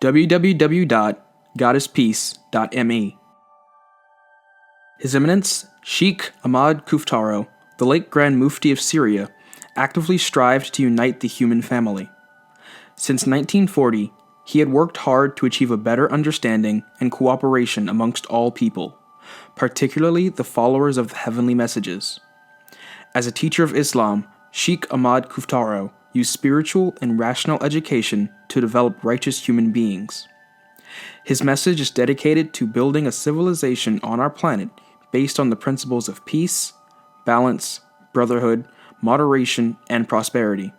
www.goddesspeace.me. His Eminence Sheikh Ahmad Kuftaro, the late Grand Mufti of Syria, actively strived to unite the human family. Since 1940, he had worked hard to achieve a better understanding and cooperation amongst all people, particularly the followers of the heavenly messages. As a teacher of Islam, Sheikh Ahmad Kuftaro used spiritual and rational education to develop righteous human beings. His message is dedicated to building a civilization on our planet based on the principles of peace, balance, brotherhood, moderation, and prosperity.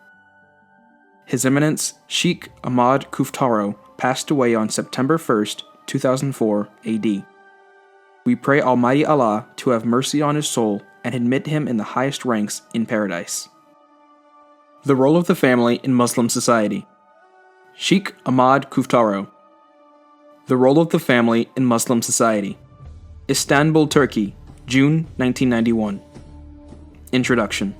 His Eminence Sheikh Ahmad Kuftaro passed away on September 1st, 2004 AD. We pray Almighty Allah to have mercy on his soul and admit him in the highest ranks in paradise. The role of the family in Muslim society. Sheikh Ahmad Kuftaro. The role of the family in Muslim society. Istanbul, Turkey, June 1991. Introduction.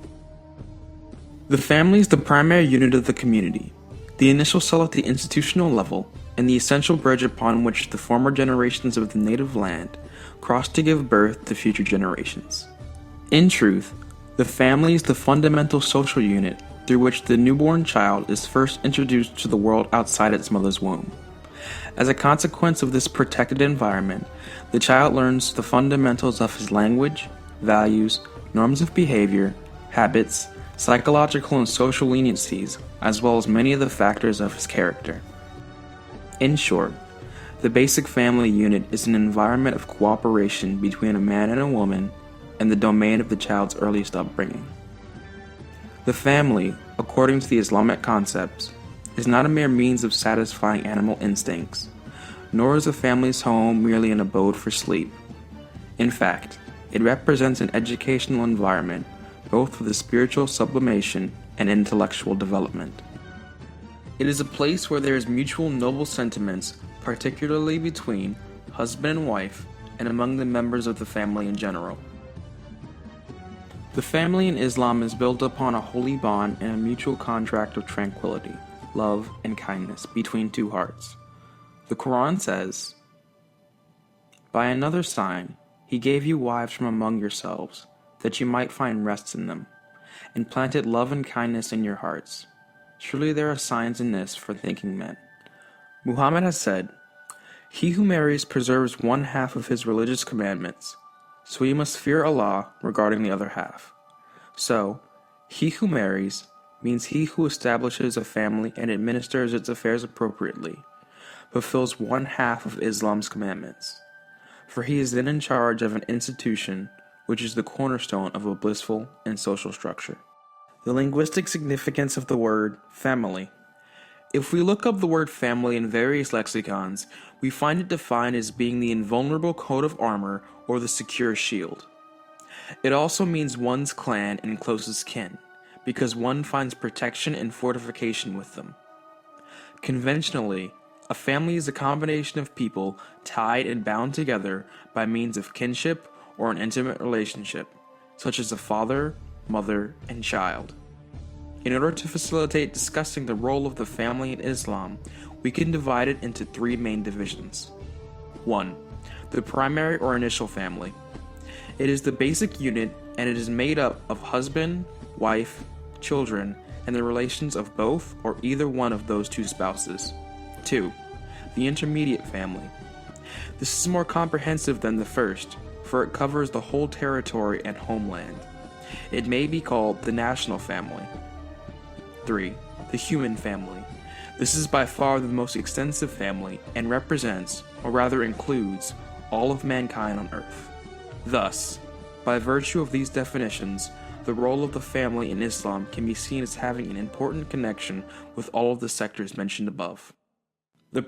The family is the primary unit of the community, the initial cell at the institutional level, and the essential bridge upon which the former generations of the native land cross to give birth to future generations. In truth, the family is the fundamental social unit through which the newborn child is first introduced to the world outside its mother's womb. As a consequence of this protected environment, the child learns the fundamentals of his language, values, norms of behavior, habits, psychological and social leniencies, as well as many of the factors of his character. In short, the basic family unit is an environment of cooperation between a man and a woman and the domain of the child's earliest upbringing. The family, according to the Islamic concepts, is not a mere means of satisfying animal instincts, nor is a family's home merely an abode for sleep. In fact, it represents an educational environment both for the spiritual sublimation and intellectual development. It is a place where there is mutual noble sentiments, particularly between husband and wife and among the members of the family in general. The family in Islam is built upon a holy bond and a mutual contract of tranquility, love, and kindness between two hearts. The Quran says, "By another sign, he gave you wives from among yourselves, that you might find rest in them, and planted love and kindness in your hearts. Surely there are signs in this for thinking men." Muhammad has said, "He who marries preserves one half of his religious commandments, so he must fear Allah regarding the other half." So, he who marries means he who establishes a family and administers its affairs appropriately, fulfills one half of Islam's commandments, for he is then in charge of an institution which is the cornerstone of a blissful and social structure. The linguistic significance of the word family. If we look up the word family in various lexicons, we find it defined as being the invulnerable coat of armor or the secure shield. It also means one's clan and closest kin, because one finds protection and fortification with them. Conventionally, a family is a combination of people tied and bound together by means of kinship or an intimate relationship, such as a father, mother, and child. In order to facilitate discussing the role of the family in Islam, we can divide it into three main divisions. 1. The primary or initial family. It is the basic unit and it is made up of husband, wife, children, and the relations of both or either one of those two spouses. 2. The intermediate family. This is more comprehensive than the first, for it covers the whole territory and homeland. It may be called the national family. 3. The human family. This is by far the most extensive family and represents, or rather includes, all of mankind on earth. Thus, by virtue of these definitions, the role of the family in Islam can be seen as having an important connection with all of the sectors mentioned above. The